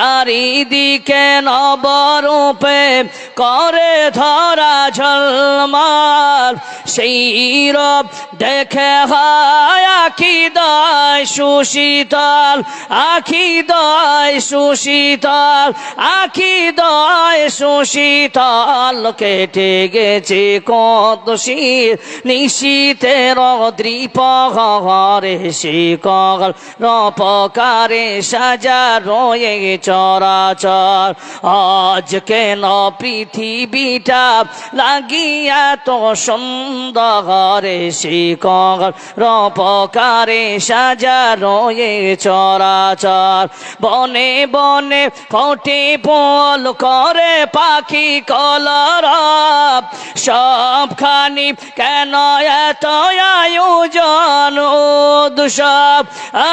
চারিদিকে নবরূপে করে ধরা ঝলমল, সেই রব দেখে হয় আখিদয় সুশীতল, আখিদয় সুশীতল, আখিদয় সুশীতল। কেটে গেছে কত শীত নিশীতের দ্বিপ্রহরে, শিকল রপকারে সাজা রয়ে চরাচর। আজ কেন পৃথিবীটা লাগিয়া তো সুন্দর, শিকল রপকারে সাজা রয়ে চরাচর। বনে বনে ফোটে ফুল করে পাখি কলরব, সবখানি কেন এত আয়োজন উৎসব,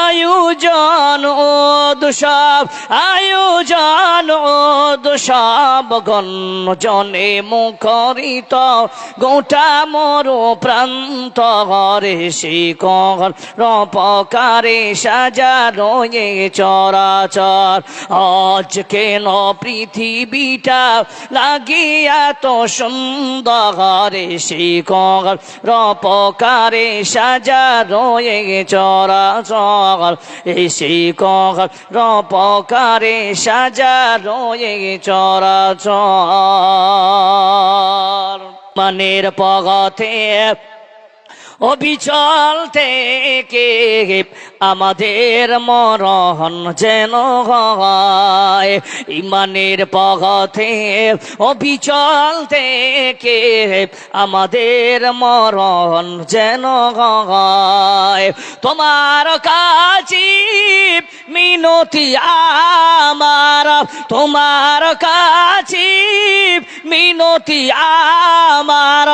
আয়োজন উৎসব, আয়োজন উৎসব। গণজনে মুখরিত গোটা মরু প্রান্ত, শিকল রপকারে সাজা রয়ে চরাচর। আজ কেন পৃথিবীটা লাগিয়া তো সুন্দর, শিকল রপকারে সাজা রয়ে চরাচর, শিকল রপকারে সাজা রয়ে চরাচর। মনের পথে অবিচল থেকে আমাদের মরণ যেন হয়, ইমানের পথে অবিচল থেকে আমাদের মরণ যেন হয়। তোমার কাছে মিনতি আমার, তোমার কাছে মিনতি আমার,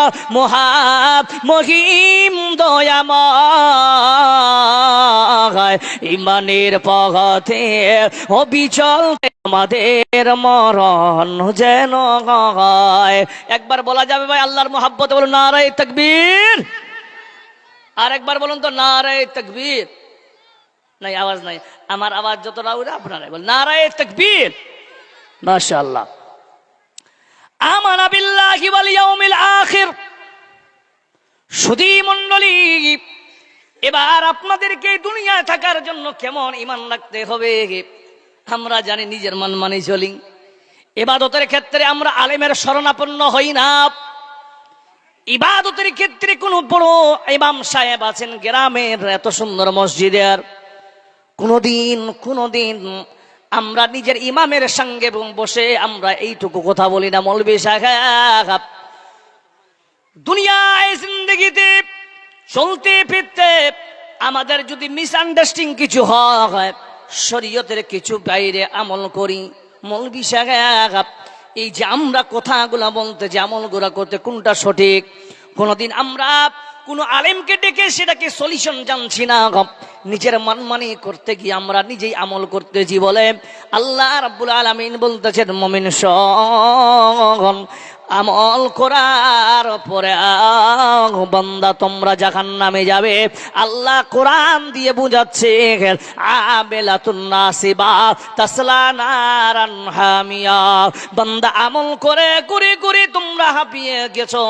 মহিম দয়াময়। ইমানের পথে অবিচল আমাদের মরণ যেন হয়। একবার বলা যাবে ভাই আল্লাহর মোহাব্বতে? বলুন নারায়ে তাকবীর। আর একবার বলুন তো নারায়ে তাকবীর। নাই, আওয়াজ নাই। আমার আওয়াজ যত রাউরে আপনারাই বলুন নারায়ে তাকবীর। মাশাআল্লাহ। আমানা বিল্লাহি ওয়াল ইয়াউমিল আখির। সুধী মণ্ডলী, এবার আপনাদেরকে দুনিয়ায় থাকার জন্য কেমন ঈমান রাখতে হবে আমরা জানি, নিজের মন মানি চলি। ইবাদতের ক্ষেত্রে আমরা আলেমের শরণাপন্ন হই না। ইবাদতের ক্ষেত্রে কোনো বড় ইমাম সাহেব আছেন গ্রামের, এত সুন্দর মসজিদের, কোনোদিন আমরা নিজের ইমামের সঙ্গে বসে আমরা এইটুকু কথা বলি না, মৌলভী সাহেব দুনিয়ায় জিন্দেগিতে চলতে ফিরতে আমাদের যদি মিসআন্ডারস্ট্যান্ডিং কিছু হয়, শরীয়তের কিছু বাইরে আমল করি, মৌলভী সাহেব এই যে আমরা কথাগুলা বলতে যে আমলগুলা করতে কোনটা সঠিক, কোনদিন আমরা কোন আলেমকে ডেকে সেটাকে সলিউশন জানছি না, নিজের মানমানি করতে গিয়ে আমরা নিজেই আমল করতেছি বলে আল্লাহ রাব্বুল আলামিন বলতেছেন, মুমিন শোন, আমল করার পরে বান্দা তোমরা জাহান্নামে যাবে। আল্লাহ কোরআন দিয়ে বুঝাচ্ছে, আবেলাতুন নাসিবা তাসলা নারান হামিয়া। বান্দা আমল করে তোমরা হাঁপিয়ে গেছো,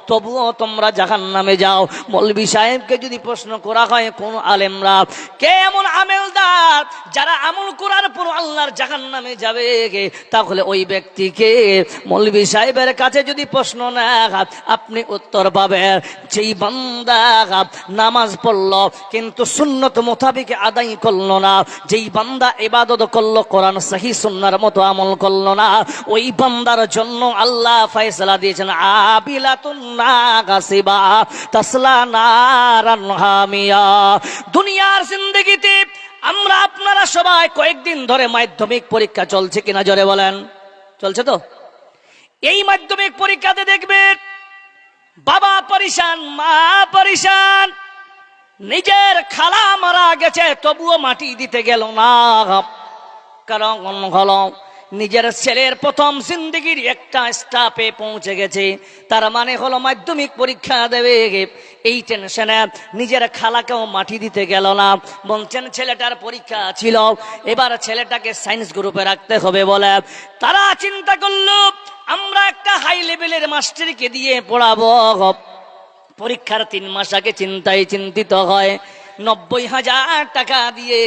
তবুও তোমরা জাহান্নামে যাও। মৌলভী সাহেবকে যদি প্রশ্ন করা হয় কোন আলেমরা কেমন আমেলদার যারা আমল করার পর আল্লাহর জাহান্নামে যাবে, তাহলে ওই ব্যক্তিকে মৌলভী সাহেবের কাছে যদি প্রশ্ন না আপনি উত্তর পাবেন, যেই বান্দা নামাজ পড়লো কিন্তু সুন্নত মোতাবেক আদায় করলো না, যেই বান্দা ইবাদত করলো কোরআন সহি সুন্নাহর মতো আমল করলো না, ওই বান্দার জন্য আল্লাহ ফয়সালা দিয়েছেন, আবিলাতুন নাসিবা তাসলা নারান হামিয়া। দুনিয়ার জিন্দেগিতে আমরা আপনারা সবাই কয়েকদিন ধরে মাধ্যমিক পরীক্ষা চলছে কিনা জোরে বলেন? চলছে তো? এই মাধ্যমিক পরীক্ষাতে দেখবেন বাবা পরিশান, মা পরিশান, নিজের খালা মারা গেছে তবুও মাটি দিতে গেল না, কারণ হলো নিজের ছেলের প্রথম জিন্দেগির একটা স্টাপে পৌঁছে গেছে, তার মানে হলো মাধ্যমিক পরীক্ষা দেবে। এই টেনশনে নিজের খালাকেও মাটি দিতে গেল না। বলছেন ছেলেটার পরীক্ষা ছিল, এবার ছেলেটাকে সায়েন্স গ্রুপে রাখতে হবে বলে তারা চিন্তা করলো আমরা একটা হাই লেভেলের মাস্টারকে দিয়ে পড়াবো। পরীক্ষার 3 মাস আগে চিন্তিত হয় 90,000 টাকা দিয়ে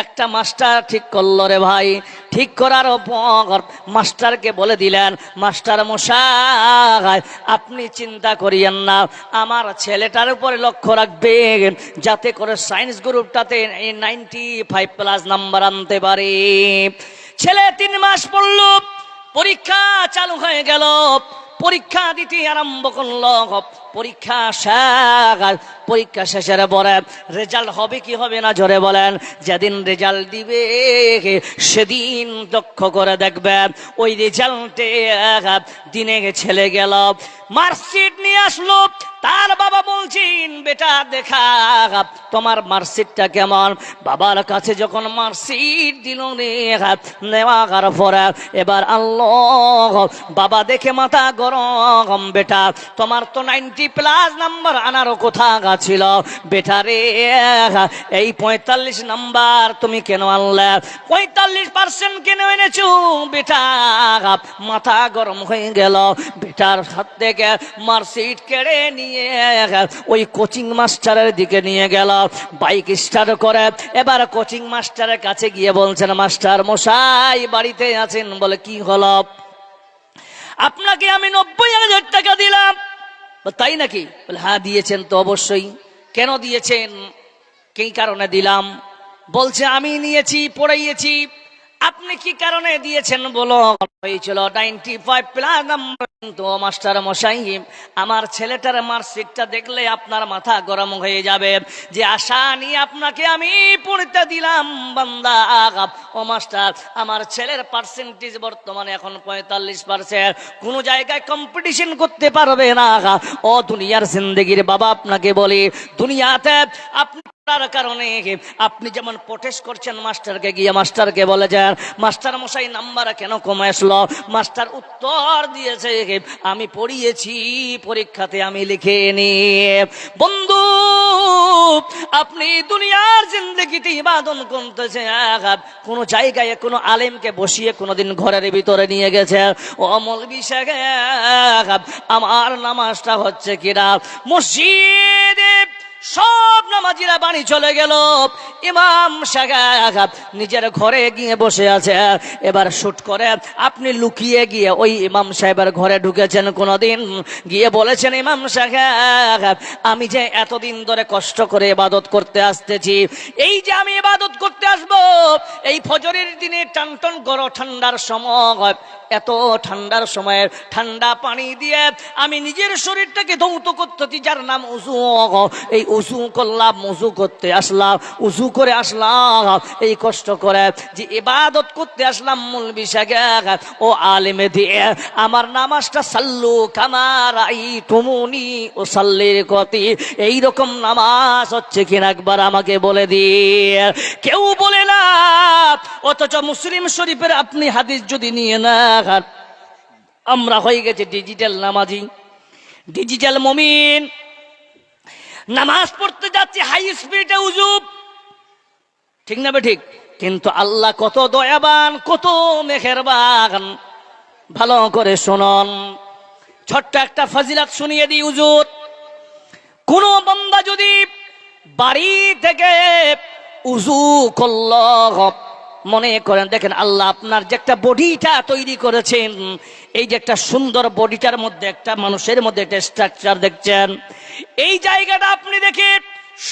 একটা মাস্টার ঠিক করলো রে ভাই। ঠিক করার পর মাস্টারকে বলে দিলেন, মাস্টার মশাই আপনি চিন্তা করিয়েন না, আমার ছেলেটার উপরে লক্ষ্য রাখবেন যাতে করে সায়েন্স গ্রুপটাতে 95+ নাম্বার আনতে পারে। ছেলে 3 মাস পড়ল, পরীক্ষা চালু হয়ে গেল, পরীক্ষা দিতে আরম্ভ করলো। পরীক্ষা শেষের পরে রেজাল্ট হবে কি হবে না জোরে বলেন। যেদিন রেজাল্ট দিবে সেদিন লক্ষ্য করে দেখবে ওই রেজাল্টে দিনে ছেলে গেল, মার্কশিট নিয়ে আসলো। তার বাবা বলছেন বেটা দেখা তোমার মার্কশিটটা কেমন। বাবার কাছে যখন মার্কশিট দিল নেওয়ার পরে এবার আল্লাহ বাবা দেখে মাথা গরম, বেটা তোমার তো 90+ নাম্বার আনারও কোথা ছিল বেটা রে, এই 45 নাম্বার তুমি কেন আনলে, 45% কেন এনেছো বেটা। মাথা গরম হয়ে গেল, বেটার হাত থেকে মার্কশিট কেড়ে নিয়ে ওই কোচিং মাস্টারের দিকে নিয়ে গেল। বাইক স্টার্ট করে এবার কোচিং মাস্টারের কাছে গিয়ে বলছেন, মাস্টার মশাই বাড়িতে আছেন? বলে কি হলো? আপনাকে আমি 90,000 টাকা দিলাম। তাই নাকি? বলে হ্যাঁ দিয়েছেন তো অবশ্যই। কেন দিয়েছেন, কি কারণে দিলাম? বলছে আমি নিয়েছি, পড়াইয়েছি। আপনি কি কারণে দিয়েছেন বলো? হয়েছিল 95+ নাম্বার। তো মাস্টার মশাই আমার ছেলেটার মার্কশিটটা দেখলে আপনার মাথা গরম হয়ে যাবে, যে আশা নিয়ে আপনাকে আমি পড়তে দিলাম বান্দা। ও মাস্টার আমার ছেলের পার্সেন্টেজ বর্তমানে এখন 45%, কোনো জায়গায় কম্পিটিশন করতে পারবে না। ও দুনিয়ার জিন্দেগির বাবা আপনাকে বলি, দুনিয়াতে আপনি কারণে আপনি যেমন প্রটেস্ট করছেন মাস্টারকে গিয়ে, মাস্টারকে বলে যান মাস্টার মশাই নাম্বার কেন কমে আসলো? মাস্টার উত্তর দিয়েছে আমি পড়িয়েছি, পরীক্ষাতে আমি লিখে নি। বন্ধু আপনি দুনিয়ার জিন্দেগিতে ইবাদত করতেছে, কোন জায়গায় কোন আলেমকে বসিয়ে কোনদিন ঘরের ভিতরে নিয়ে গেছে, ও মৌলভী সাহেব আমার নামাজটা হচ্ছে কিনা? মসজিদে সব নামাজিরা বাড়ি চলে গেল, ইমাম সাহেব নিজের ঘরে গিয়ে বসে আছে। এবার শুট করে আপনি লুকিয়ে গিয়ে ওই ইমাম সাহেবের ঘরে ঢুকেছেন কোনদিন, গিয়ে বলেছেন ইমাম সাহেব আমি যে এতদিন ধরে কষ্ট করে ইবাদত করতে আসতেছি, এই যে আমি ইবাদত করতে আসবো এই ফজরের দিনে টানটন গরম ঠান্ডার সময়, এত ঠান্ডার সময় ঠান্ডা পানি দিয়ে আমি নিজের শরীরটাকে ধৌত করতেছি, যার নাম উযু। এই উযু করলাম, উযু করতে আসলাম, উযু করে আসলাম, এই কষ্ট করে যে ইবাদত করতে আসলাম মৌলভী সাহেব ও আলেমে দিয়ে আমার নামাজটা সাল্লু কামা রাআইতুমুনি উসাল্লির গতি, এইরকম নামাজ হচ্ছে কিনা একবার আমাকে বলে দিয়ে। কেউ বলে না, অথচ মুসলিম শরীফের আপনি হাদিস যদি নিয়ে না, আমরা হয়ে গেছে ডিজিটাল নামাজি, ডিজিটাল মুমিন। নামাজ পড়তে যাচ্ছে হাই স্পিডে উযু, ঠিক না ঠিক? কিন্তু আল্লাহ কত দয়াবান, কত মেহেরবান, ভালো করে শুনুন। ছোট্ট একটা ফজিলত শুনিয়ে দিই উযুর। কোন বান্দা যদি বাড়ি থেকে উযু করলো, মনে করেন দেখেন আল্লাহ আপনার যে একটা বডিটা তৈরি করেছেন, এই যে একটা সুন্দর বডিটার মধ্যে একটা মানুষের মধ্যে একটা স্ট্রাকচার দেখছেন, এই জায়গাটা আপনি দেখে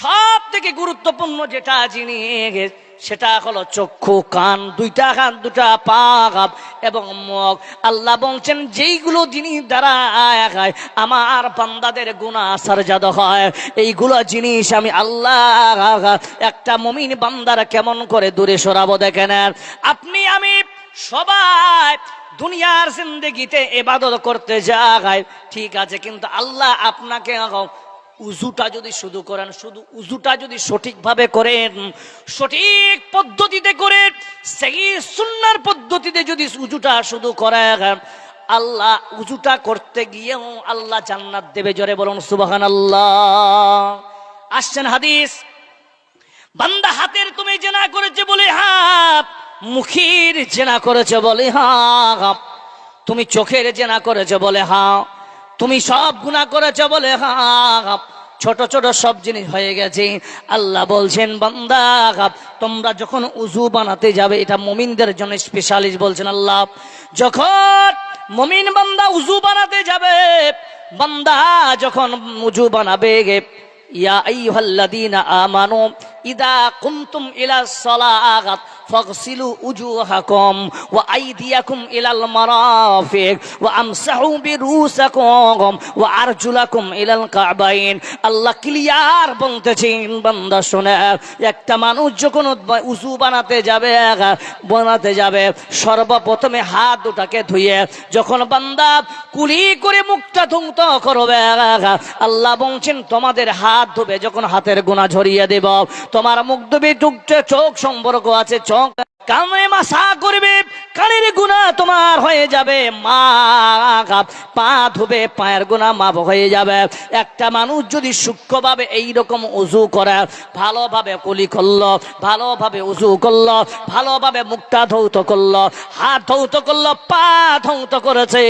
সব থেকে গুরুত্বপূর্ণ যেটা জিনিস সেটা হলো চক্ষু, কান, দুইটা কান, দুটা পা এবং মুখ। আল্লাহ বলছেন যেইগুলো জিনিস দ্বারা আমার বান্দাদের গুনাহ সারজাদ হয়, এইগুলো জিনিস আমি আল্লাহ একটা মুমিন বান্দার কেমন করে দূরে সরাবো দেখেন। আপনি আমি সবাই দুনিয়ার জিন্দেগিতে ইবাদত করতে যাই, ঠিক আছে, কিন্তু আল্লাহ আপনাকে উজুটা যদি শুধু করেন, শুধু উজুটা যদি সঠিকভাবে করেন, সঠিক পদ্ধতিতে করেন, সেই সুন্নাহর পদ্ধতিতে যদি উজুটা শুধু করেন, আল্লাহ উজুটা করতে গিয়েও আল্লাহ জান্নাত দেবে। জোরে বলুন সুবহানাল্লাহ। আসছেন হাদিস, বান্দা হাতের তুমি জেনা করেছে বলে হ্যাঁ, মুখের জেনা করেছে বলে হ্যাঁ, তুমি চোখের জেনা করেছে বলে হ্যাঁ, তুমি সব গুনাহ করেছে বলে হ্যাঁ, ছোট ছোট সব জিনিস হয়ে গেছে। আল্লাহ বলছেন বান্দা তোমরা যখন উজু বানাতে যাবে, এটা মুমিনদের জন্য স্পেশালিস্ট বলছেন আল্লাহ, যখন মুমিন বান্দা উজু বানাতে যাবে, বান্দা যখন উজু বানাবে, ইয়া আইয়ুহাল্লাযীনা আমানু ইদা কুমতুম ইলাস সালাত ফাগসিলু উজুহাকুম ওয়া আইদিয়াকুম ইলাল মারাফিক ওয়া আমসাহু বিরুসাকুম ওয়া আরজুলাকুম ইলাল কাবাইন। আল্লাহ ক্লিয়ার বলতেছেন বান্দা শুনে, একটা মানুষ যখন উযু বানাতে যাবে সর্বপ্রথমে হাত দুটাকে ধুয়ে যখন বান্দা কুলি করে মুখটা ধুত করবে, আল্লাহ বলছেন তোমাদের হাত ধুবে যখন হাতের গুনাহ ঝরিয়ে দেব, তোমার মুখ ধুবে, চোখ সম্পর্ক আছে, চোখ কানে মাসা করবে, কানের গুনাহ তোমার হয়ে যাবে, পা ধুবে, পায়ের গুনাহ মাফ হয়ে যাবে। একটা মানুষ যদি সূক্ষ্মভাবে এইরকম উজু করে, ভালোভাবে কুলি করলো, ভালোভাবে উজু করলো, ভালোভাবে মুখটা ধৌত করলো, হাত ধৌত করলো, পা ধৌত করেছে,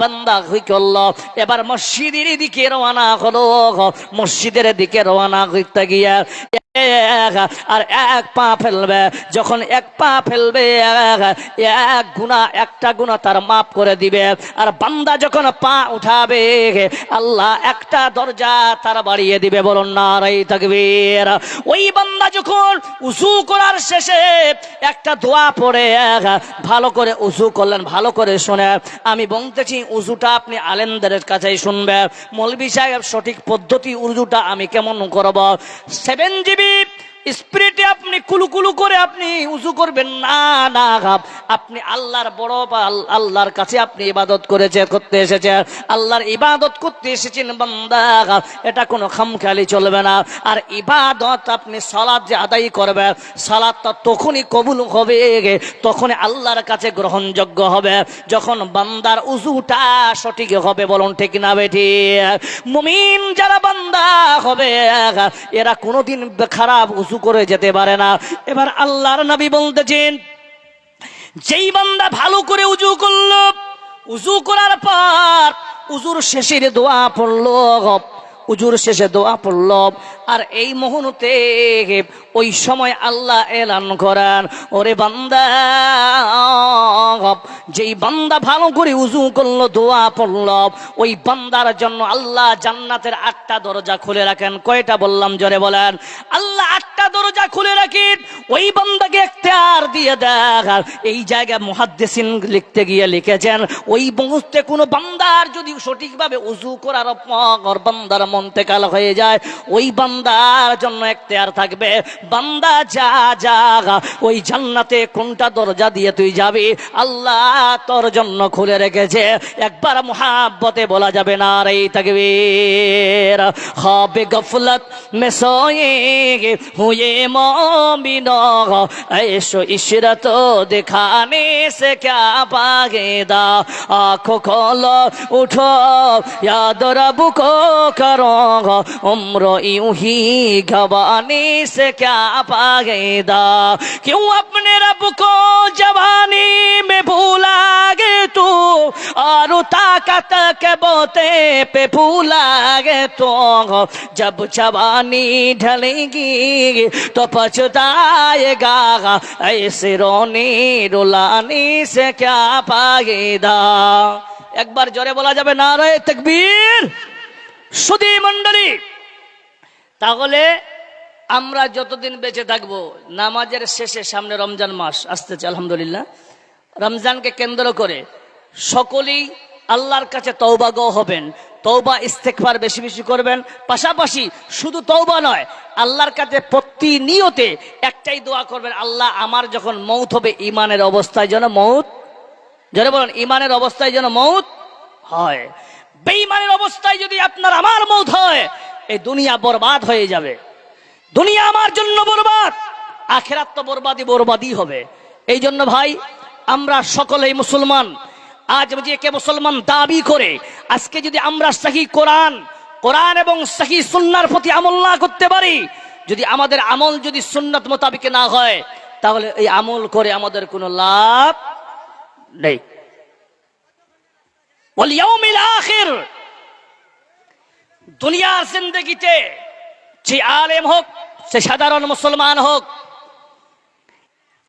বান্দা কি করলো, এবার মসজিদের দিকে রওনা হলো। মসজিদের দিকে রওনা করতে গিয়ে আর এক পা ফেলবে, যখন এক পা ফেলবে এক গুনাহ, একটা গুনাহ তার মাফ করে দিবে। আর বান্দা যখন পা উঠাবে, আল্লাহ একটা দরজা তার বাড়িয়ে দিবে। বলুন নারায়ে তাকবীর। ওই বান্দা যখন উযু করার শেষে একটা দোয়া পড়ে, ভালো করে উযু করলেন, ভালো করে শুনে, আমি বলতেছি উযুটা আপনি আলেমদের কাছেই শুনবে, মৌলভী সাহেব সঠিক পদ্ধতি উযুটা আমি কেমন করব, 7 GB স্পিরিটে আপনি কুলুকুলু করে আপনি উযু করবেন না, না, আপনি আল্লাহর বড় আল্লাহর কাছে আপনি ইবাদত করতে এসেছেন, আল্লাহর ইবাদত করতে এসেছেন বান্দা, এটা কোনো খামখেয়ালি চলবে না। আর ইবাদত আপনি সালাত যে আদায় করবেন, সালাতটা তখনই কবুল হবে, তখনই আল্লাহর কাছে গ্রহণযোগ্য হবে যখন বান্দার উযুটা সঠিক হবে। বলুন ঠিক না বেঠিক? মুমিন যারা বান্দা হবে এরা কোনোদিন খারাপ উযু করে যেতে পারে না। এবার আল্লাহর নবী বলতেছেন, যেই বান্দা ভালো করে উযু করলো, উযু করার পর উযুর শেষের দোয়া পড়লো, উযুর শেষে দোয়া পড়লো, আর এই মুহূর্তে ওই সময় আল্লাহ এলান করেন, ওরে বান্দা, যেই বান্দা ভালো করে উযু করলো, দোয়া পড়লো, ওই বান্দার জন্য আল্লাহ জান্নাতের 8টা দরজা খুলে রাখেন। কয়টা বললাম জোরে বলেন? আল্লাহ 8টা দরজা খুলে রাখেন, ওই বান্দাকে ইখতিয়ার দিয়ে দেন। এই জায়গায় মুহাদ্দিসিন লিখতে গিয়ে লিখেছেন, ওই মুহূর্তে কোনো বান্দার যদি সঠিকভাবে উযু করার পর বান্দার মন্তেকাল হয়ে যায়, ওই বান্দার জন্য ইখতিয়ার থাকবে, বান্দা যা যা ওই জান্নাতে কোনটা দরজা দিয়ে তুই যাবি, আল্লাহ তোর জন্য খুলে রেখেছে। একবার মুহাব্বতে বলা যাবে নারায়ে তাকবীর। খাবে গফলত মে সোয়ে হুয়ে মুমিনো, ऐशो इशरत दिखाने से क्या पागेदा, आँखों खोलो उठो याद रब को करो, उम्र यूं ही गवाने से क्या पागेदा, क्यों अपने रब को जवानी में भूला गे तू, और ताकत के बोते पे भूला गे तो, जब जवानी ढलेगी तो पछताएगा, ऐसे रोने रुलाने से क्या पागेदा। একবার জোরে বলা যাবে নারায়ে তাকবীর। সুধী মণ্ডলী, তাহলে আমরা যতদিন বেঁচে থাকবো, নামাজের শেষে সামনে রমজান মাস আসতেছে আলহামদুলিল্লাহ, রমজানকে কেন্দ্র করে সকলেই আল্লাহর কাছে তওবাগো হবেন, তওবা ইস্তেগফার বেশি বেশি করবেন। পাশাপাশি শুধু তওবা নয়, আল্লাহর কাছে প্রতিনিয়তে একটাই দোয়া করবেন, আল্লাহ আমার যখন মৌত হবে ঈমানের অবস্থায় যেন মৌত, যারা বলেন ঈমানের অবস্থায় যেন মৌত হয়। বেঈমানের অবস্থায় যদি আপনার আমার মৌত হয়, এই দুনিয়া বরবাদ হয়ে যাবে। দুনিয়া আমার জন্য বরবাদ, আখিরাত তো বরবাদই হবে। এই জন্য ভাই আমরা সকলেই মুসলমান। আজ যে কে মুসলমান দাবি করে, আজকে যদি আমরা সহি কোরআন এবং সহি সুন্নাহর প্রতি আমল না করতে পারি, যদি আমাদের আমল যদি সুন্নাত মোতাবেক না হয়, তাহলে এই আমল করে আমাদের কোনো লাভ নেই। ওয়াল ইয়াউমিল আখির, দুনিয়ার জিন্দেগিতে যে আলেম হোক, সে সাধারণ মুসলমান হোক,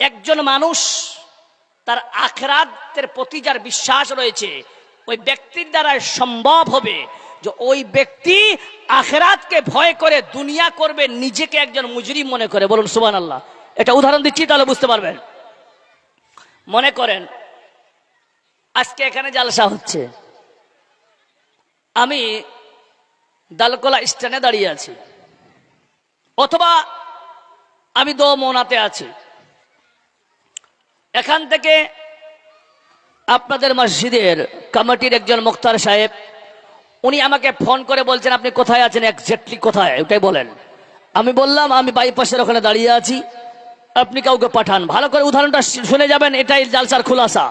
একজন মানুষ তার আখিরাতের প্রতি যার বিশ্বাস রয়েছে, ওই ব্যক্তির দ্বারা সম্ভব হবে যে ওই ব্যক্তি আখিরাতকে ভয় করে দুনিয়া করবে, নিজেকে একজন মুজরিম মনে করে। বলুন সুবহানাল্লাহ। এটা উদাহরণ দিচ্ছি, তাহলে বুঝতে পারবেন। মনে করেন আজকে এখানে জালসা হচ্ছে, আমি দালকোলা স্ট্যান্ডে দাঁড়িয়ে আছি, অথবা আমি দোমনাতে আছি। এখান থেকে আপনাদের মসজিদের কমিটির একজন মুখতার সাহেব, উনি আমাকে ফোন করে বলছেন আপনি কোথায় আছেন, এক্স্যাক্টলি কোথায় ওটাই বলেন। আমি বললাম আমি বাইপাসের ওখানে দাঁড়িয়ে আছি, আপনি কাউকে পাঠান। ভালো করে উদাহরণটা শুনে যাবেন, এটাই জালসার খুলাসা।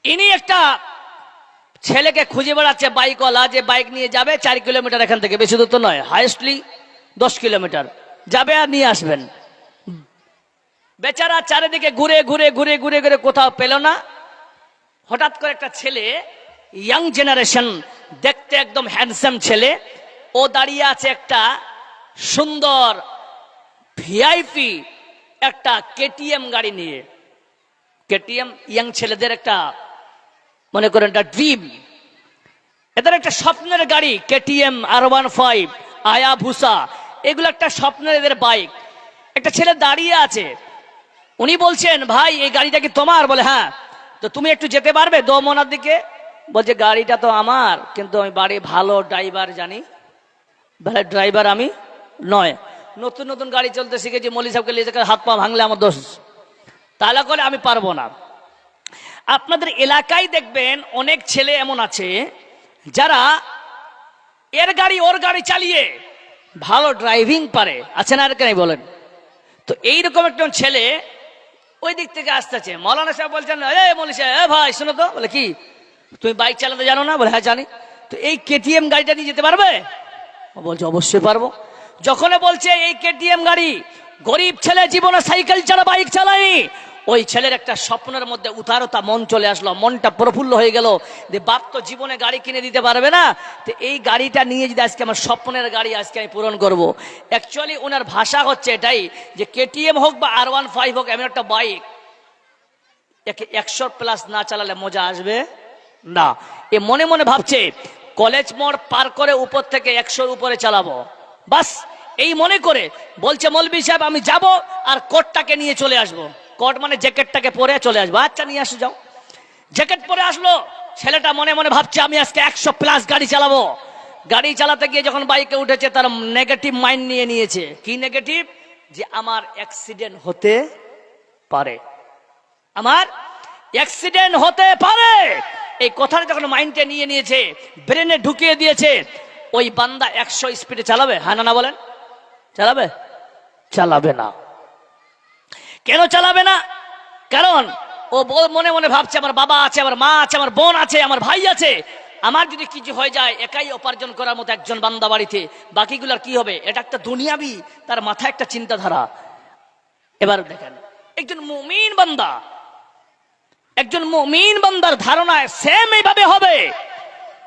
ইনি একটা ছেলেকে খুঁজে বেড়াচ্ছে, বাইকওয়ালা, যে বাইক নিয়ে যাবে 4 কিলোমিটার এখান থেকে, বেশি দূর তো নয়, হাইয়েস্টলি 10 কিলোমিটার যাবে আর নিয়ে আসবেন। বেচারা চারিদিকে ঘুরে ঘুরে ঘুরে ঘুরে ঘুরে কোথাও পেল না। হঠাৎ করে একটা ছেলে, ইয়াং জেনারেশন, দেখতে একদম হ্যান্ডসাম ছেলে, ও দাঁড়িয়ে আছে একটা সুন্দর ভিআইপি একটা কেটিএম গাড়ি নিয়ে। কেটিএম ইয়াং ছেলেদের একটা, মনে করেন একটা ড্রিম, এদের একটা স্বপ্নের গাড়ি। কেটিএম, R15, আয়াভুসা, এগুলো একটা স্বপ্নের এদের বাইক। একটা ছেলে দাঁড়িয়ে আছে, উনি বলছেন ভাই এই গাড়িটা কি তোমার? বলে হ্যাঁ। তো তুমি একটু যেতে পারবে দোমনার দিকে? বলছে গাড়িটা তো আমার, কিন্তু আমি বাড়ি ভালো ড্রাইভার জানি। ভালো ড্রাইভার আমি নয়, নতুন নতুন গাড়ি চলতে শিখেছি, মৌলী সাহেবকে নিয়ে হাত পা ভাঙলে আমার দোষ, তাহলে করে আমি পারবো না। আপনাদের এলাকায় দেখবেন অনেক ছেলে এমন আছে যারা এর গাড়ি ওর গাড়ি চালিয়ে ভালো ড্রাইভিং পারে, আছে না? আর কেন বলেন তো? এইরকম একজন ছেলে ওই দিক থেকে আসতেছে। মৌলানা সাহেব বলছেন মৌলী সাহেব, ভাই শোনো তো। বলে কি, তুমি বাইক চালাতে জানো না? বলে হ্যাঁ জানি। তো এই কেটিএম গাড়িটা নিয়ে যেতে পারবে? বলছে অবশ্যই পারবো। যখন বলছে এই কেটিএম গাড়ি, গরিব ছেলে জীবনে সাইকেল ছাড়া বাইক চালায়নি, ওই ছেলের একটা স্বপ্নের মধ্যে উদারতা মন চলে আসলো, মনটা প্রফুল্ল হয়ে গেল যে বাপ তো জীবনে গাড়ি কিনে দিতে পারবে না, তো এই গাড়িটা নিয়ে যদি আজকে আমার স্বপ্নের গাড়ি আজকে আমি পূরণ করব। অ্যাকচুয়ালি ওনার ভাষা হচ্ছে এটাই যে কেটিএম হোক বা R15 হোক, এমন একটা বাইক একে 100+ না চালালে মজা আসবে না। এ মনে মনে ভাবছে কলেজ মোড় পার করে উপর থেকে 100-র উপরে চালাবো, বাস এই মনে করে বলছে মৌলভী সাহেব আমি যাব আর কোটটাকে নিয়ে চলে আসবো। কোট মানে জ্যাকেটটাকে পরে চলে আসবো। আচ্ছা নিয়ে আসো, যাও। জ্যাকেট পরে আসলো। ছেলেটা মনে মনে ভাবছে আমি আজকে 100+ গাড়ি চালাবো। গাড়ি চালাতে গিয়ে যখন বাইকে উঠেছে, তার নেগেটিভ মাইন্ড নিয়ে নিয়েছে। কি নেগেটিভ? যে আমার অ্যাক্সিডেন্ট হতে পারে, আমার অ্যাক্সিডেন্ট হতে পারে। এই কথাটা যখন মাইন্ডে নিয়ে নিয়েছে, ব্রেনে ঢুকিয়ে দিয়েছে, ওই বান্দা 100 স্পিডে চালাবে? হ্যাঁ না বলেন? চালাবে? চালাবে না। কেন চালাবে না? কারণ ও মনে মনে ভাবছে আমার বাবা আছে, আমার মা আছে, আমার বোন আছে, আমার ভাই আছে, আমার যদি কিছু হয়ে যায়, একাই উপার্জন করার মতো একজন বান্দা বাড়িতে, বাকিগুলার কি হবে? এটা একটা দুনিয়াবি তার মাথায় একটা চিন্তাধারা। এবার দেখেন একজন মুমিন বান্দা, একজন মুমিন বান্দার ধারণায় সেম এইভাবে হবে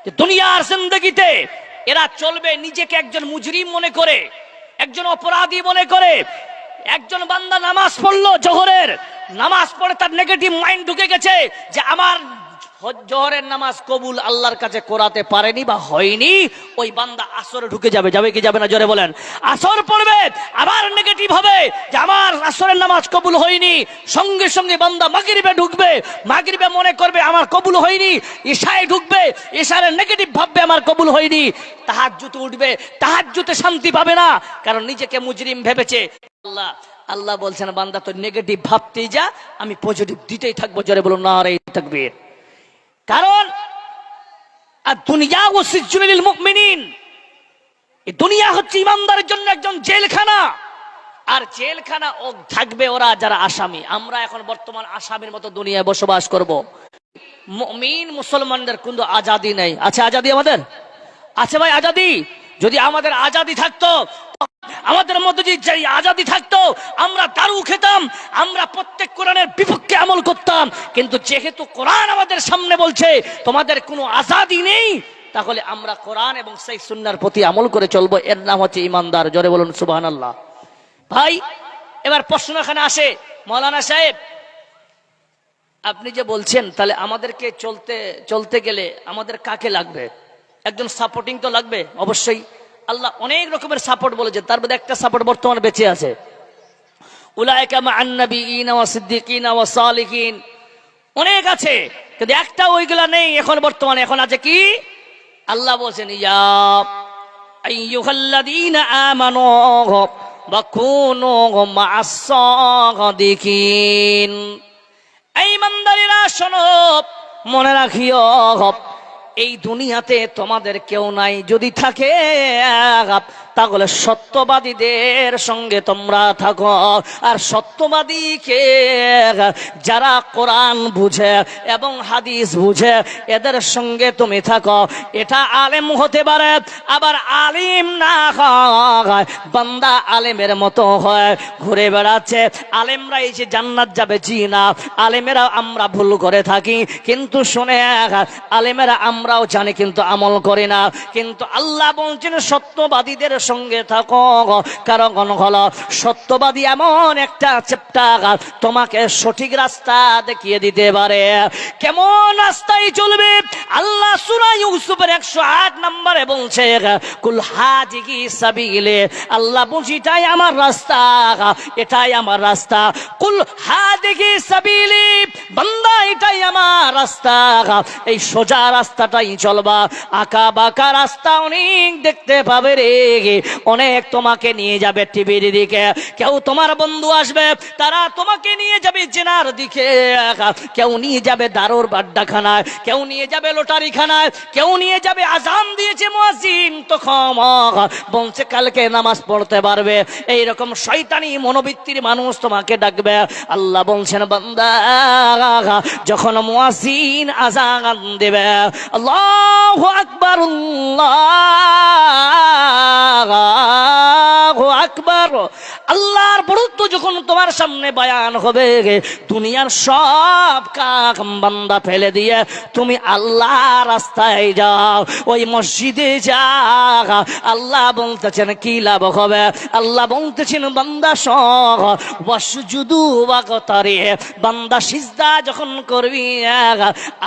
যে দুনিয়ার জিন্দেগিতে এরা চলবে নিজেকে একজন মুজরিম মনে করে, একজন অপরাধী মনে করে। একজন বান্দা নামাজ পড়লো, জোহরের নামাজ পড়ে তার নেগেটিভ মাইন্ড ঢুকে গেছে যে আমার জোহরের নামাজ কবুল আল্লাহর কাছে করাতে পারেনি বা হয়নি। ওই বান্দা আসরে ঢুকে যাবে, যাবে কি যাবে না? জোরে বলেন। আসর পড়বে, আবার নেগেটিভ হবে যে আমার আসরের নামাজ কবুল হয়নি। সঙ্গে সঙ্গে বান্দা মাগরিবে ঢুকবে, মাগরিবে মনে করবে আমার কবুল হয়নি। ইশায় ঢুকবে, ইশারে নেগেটিভ ভাববে আমার কবুল হয়নি। তাহাজ্জুদে উঠবে, তাহাজ্জুদে শান্তি পাবে না, কারণ নিজেকে মুজরিম ভেবেছে। আল্লাহ বলছেন বান্দা তো নেগেটিভ ভাবতেই যা, আমি পজিটিভ দিতেই থাকবো। জোরে বলুন নারে তাকবীর। কারণ আর দুনিয়া ও সিজনুল লিল মুমিনিন, এই দুনিয়া হচ্ছে ইমানদারের জন্য একজন জেলখানা, আর জেলখানা ও থাকবে ওরা যারা আসামি। আমরা এখন বর্তমান আসামির মতো দুনিয়ায় বসবাস করব। মুমিন মুসলমানদের কিন্তু আজাদি নেই। আছে আজাদি আমাদের? আছে ভাই আজাদি? যদি আমাদের আজাদি থাকতো, আমাদের মধ্যে যদি আজাদি থাকতো, আমরা দারু খেতাম, আমরা প্রত্যেক কোরআনের বিপক্ষে আমল করতাম। কিন্তু যেহেতু কোরআন আমাদের সামনে বলছে তোমাদের কোনো আজাদি নেই, তাহলে আমরা কোরআন এবং সেই সুন্নাহর প্রতি আমল করে চলবো। এর নাম হচ্ছে ইমানদার। জোরে বলুন সুবহানাল্লাহ। ভাই এবার প্রশ্ন এখানে আসে, মৌলানা সাহেব আপনি যে বলছেন, তাহলে আমাদেরকে চলতে গেলে আমাদের কাকে লাগবে? একজন সাপোর্টিং তো লাগবে অবশ্যই। আল্লাহ অনেক রকমের সাপোর্ট বলেছে, তার মধ্যে একটা সাপোর্ট বর্তমানে বেঁচে আছে, উলাইকা মা'আন নাবিয়িনা ওয়া সিদ্দিকিনা ওয়া সালিহিন। অনেক আছে, কিন্তু একটা ওইগুলা নেই এখন বর্তমানে। এখন আছে কি? আল্লাহ বলছেন ইয়া আইয়ুহাল্লাযীনা আমানু ওয়া কুনু মা'আস সাদিকিন। এই ইমানদারেরা শোনো, মনে রাখিও এই দুনিয়াতে তোমাদের কেউ নাই, যদি থাকে তাহলে সত্যবাদীদের সঙ্গে তোমরা থাকো। আর সত্যবাদীকে যারা কোরআন বুঝে এবং হাদিস বুঝে এদের সঙ্গে তুমি থাকো। এটা আলেম হতে পারে, আবার আলিম না হয়, বান্দা আলেমের মতো হয়, ঘুরে বেড়াচ্ছে। আলেমরা এই যে জান্নাত যাবে জি না, আলেমেরা আমরা ভুল করে থাকি, কিন্তু শুনে আলেমেরা আমরাও জানি কিন্তু আমল করি না। কিন্তু আল্লাহ বলছেন সত্যবাদীদের সঙ্গে থাকো, কারণ হলো সত্যবাদী এমন একটা চ্যাপ্টার তোমাকে সঠিক রাস্তা দেখিয়ে দিতে পারে। কেমন রাস্তায় চলবে? আল্লাহ সূরা ইউসুফের 108 নম্বরে বলছে কুল হাযিহি সাবিলে। আল্লাহ বলছে এটাই আমার রাস্তা, এটাই আমার রাস্তা। কুল হাযিহি সাবিলি, বান্দা এটাই আমার রাস্তা, এই সোজা রাস্তাটাই চলবা। আঁকা বাঁকা রাস্তা অনেক দেখতে পাবে রে, অনেক তোমাকে নিয়ে যাবে টিভির দিকে। কেউ তোমার বন্ধু আসবে, তারা তোমাকে নিয়ে যাবে জেনার দিকে, কেউ নিয়ে যাবে দারুর বাড্ডাখানায়, কেউ নিয়ে যাবে লটারি খানায়, কেউ নিয়ে যাবে আজান দিয়েছে মুয়াজ্জিন তখন বলছে কালকে নামাজ পড়তে পারবে। এইরকম শয়তানি মনোবৃত্তির মানুষ তোমাকে ডাকবে। আল্লাহ বলছেন বান্দা যখন মুয়াজ্জিন আজান দেবে, আল্লাহু আকবার আল্লাহু আকবার, আল্লাহর বরত্ব যখন তোমার সামনে বয়ান হবে, দুনিয়ার সব কাম বান্দা ফেলে দিয়ে তুমি আল্লাহ রাস্তায় যাও, ওই মসজিদে যাও। আল্লাহ বলতেছেন কি লাভ হবে? আল্লাহ বলতেছেন বান্দা সহ ওয়াসজুদু ওয়াকতারি, বান্দা সিজদা যখন করবি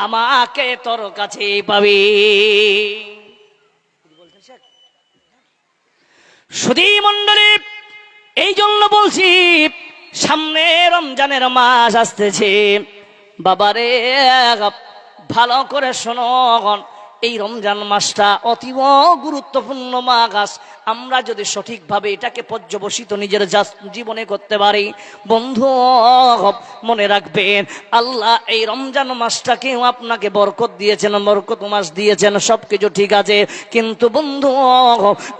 আমাকে তোর কাছে পাবি। সুধী মণ্ডলী, এই জন্য বলছি সামনে রমজানের মাস আসতেছে। বাবারে ভালো করে শোনো, এই রমজান মাসটা অতীব গুরুত্বপূর্ণ মাস। আমরা যদি সঠিকভাবে এটাকে পর্যবসিত নিজের জীবনে করতে পারি, বন্ধু মনে রাখবেন আল্লাহ এই রমজান মাসটাকেও আপনাকে বরকত দিয়েছেন, বরকত মাস দিয়েছেন, সবকিছু ঠিক আছে। কিন্তু বন্ধু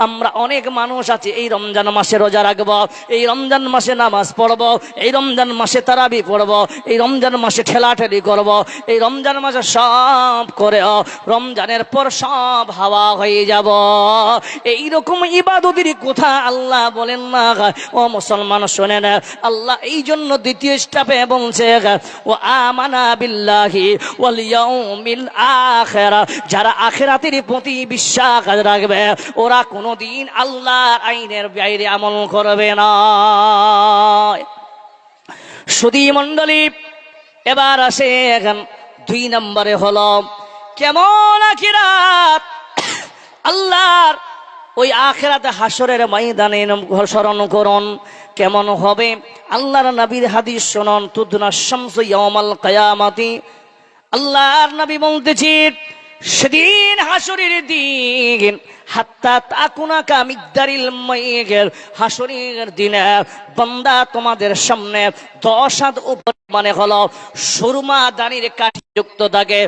আমরা অনেক মানুষ আছে এই রমজান মাসে রোজা রাখবো, এই রমজান মাসে নামাজ পড়বো, এই রমজান মাসে তারাবি পড়বো, এই রমজান মাসে ঠেলাঠেলি করবো, এই রমজান মাসে সব করে রমজানের পর সব হাওয়া হয়ে যাব। এইরকম ইবাদতের কথা আল্লাহ বলেন না। ও মুসলমান শোনেন, আল্লাহ এই জন্য দ্বিতীয় স্টেপে বলছে ও আমানা বিল্লাহি ওয়াল ইয়াউমিল আখির, যারা আখিরাতের প্রতি বিশ্বাস রাখবে ওরা কোনোদিন আল্লাহর আইনের বাইরে আমল করবে না। সুধী মণ্ডলী, এবার আসে 2 নম্বরে হলো কেমন আখিরাত। আল্লাহর ওই আখিরাতে হাসরের ময়দানে স্মরণ করুন কেমন হবে। আল্লাহর নবীর হাদিস শুনুন, তুদনা শামসু ইয়াউমাল কিয়ামাতি। আল্লাহর নবী বলতেছি সেদিন হাসরের দিন হাত্তা তাকুনা কামিকদারিল মাইগের হাসরের দিনে বান্দা তোমাদের সামনে 10 হাত উপর মানে হলো সুরমা দানির কাঠি যুক্ত থাকে।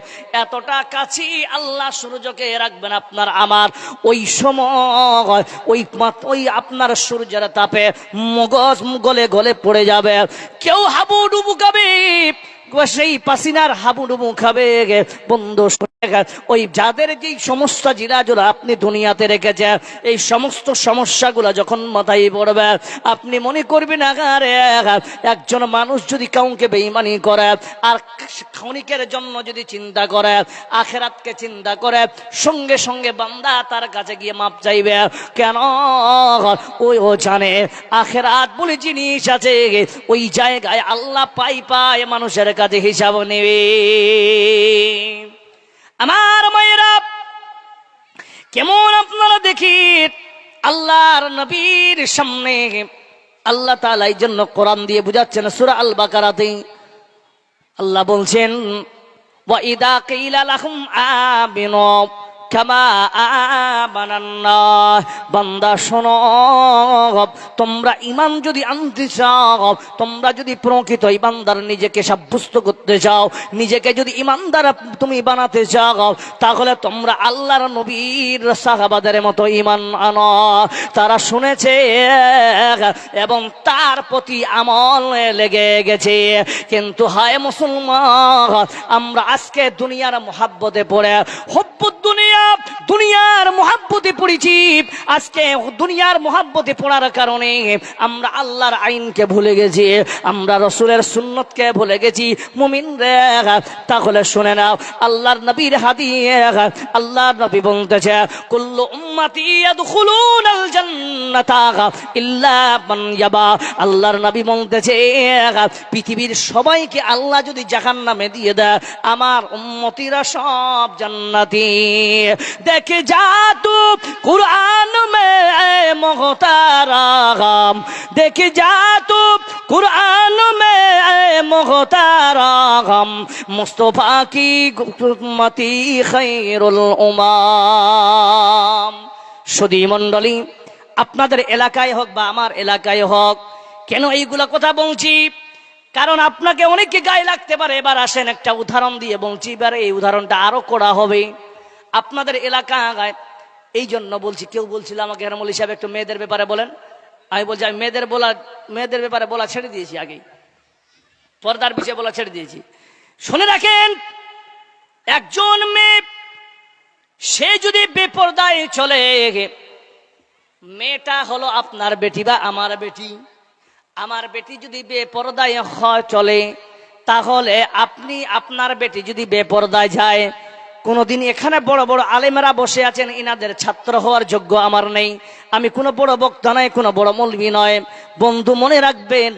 এতটা কাছি আল্লাহ সূর্যকে রাখবেন আপনার আমার। ওই সময় ওই আপনার সূর্যের তাপে মগজ গলে গলে পড়ে যাবে, কেউ হাবুডুবু খাবে, সেই পাসিনার হাবুডুবু খাবে। বন্ধু ওই যাদের যে সমস্ত জিরাজুরা আপনি দুনিয়াতে রেখেছে, এই সমস্ত সমস্যাগুলো যখন মাথায় পড়বে আপনি মনে করবেন আগারে একজন মানুষ যদি কাউকে বেঈমানি করে আর ক্ষণিকের জন্য যদি চিন্তা করে, আখেরাতকে চিন্তা করে, সঙ্গে সঙ্গে বান্দা তার কাছে গিয়ে মাপ চাইবে। কেন? ও জানে আখেরাত বলে জিনিস আছে, ওই জায়গায় আল্লাহ পাই মানুষের কাছে হিসাব নেবে। আমার মায়েরা, কেমন আপনারা দেখি আল্লাহর নবীর সামনে আল্লাহ তাআলা এই জন্য কোরআন দিয়ে বুঝাচ্ছেন। সূরা আল বাকারাতে আল্লাহ বলছেন, ওয়া ইদা কিলা লাহুম আমিনু কামা আমানান নাস, বান্দা শোনো, তোমরা ঈমান যদি আনতে চাও, তোমরা যদি প্রকৃত ঈমানদার নিজেকে সাব্যস্ত করতে চাও, নিজেকে যদি ঈমানদার তুমি বানাতে চাও, তাহলে তোমরা আল্লাহর নবীর সাহাবাদের মতো ঈমান আনো। তারা শুনেছে এবং তার প্রতি আমল লেগে গেছে। কিন্তু হায় মুসলমান, আমরা আজকে দুনিয়ার মুহাব্বতে পড়ে হুব্বুদ দুনিয়ার মুহাব্বতে পড়েছি। আজকে দুনিয়ার মুহাব্বতে পড়ার কারণে আমরা আল্লাহর আইনকে ভুলে গেছি, আমরা রাসূলের সুন্নতকে ভুলে গেছি। মুমিন রে, তাহলে শুনে নাও আল্লাহর নবীর হাদিস। আল্লাহর নবী বলতেছে, কুল্লু উম্মতি ইয়াদখুলুনাল জান্নাতা ইল্লা মান ইয়াবা। আল্লাহর নবী বলতেছে, পৃথিবীর সবাইকে আল্লাহ যদি জাহান্নামে দিয়ে দেয়, আমার উম্মতিরা সব জান্নাতি। देखे जा तू कुरान में मोहताराम, देखे जा तू कुरान में मोहताराम, मुस्तफा की उम्मती खैरुल उमाम। সুধী মণ্ডলী, আপনাদের এলাকায় হোক বা আমার এলাকায় হোক, কেন এইগুলা কথা বলছি? কারণ আপনাকে অনেকে গায়ে লাগতে পারে। এবার আসেন একটা উদাহরণ দিয়ে বলছি, এবার এই উদাহরণটা আরো কড়া হবে। আপনাদের এলাকায় এই জন্য বলছি, কেউ বলছিল আমাকে হেরমলি সাহেব একটু মেয়েদের ব্যাপারে বলেন। আমি বলছি আমি মেয়েদের ব্যাপারে বলা ছেড়ে দিয়েছি, আগেই পর্দার বিষয়ে বলা ছেড়ে দিয়েছি। শুনে রাখেন, একজন মেয়ে সে যদি বেপরদায় চলে, মেয়েটা হলো আপনার বেটি বা আমার বেটি, আমার বেটি যদি বেপরদায় চলে, তাহলে আপনি আপনার বেটি যদি বেপরদায় যায়, কোনদিন এখানে বড় বড় আলেমেরা বসে আছেন, ইনাদের ছাত্র হওয়ার যোগ্য আমার নেই। আমি কোনো বড় বক্তা নয়, কোনো বড় মৌলবি নয়। বন্ধু মনে রাখবেন,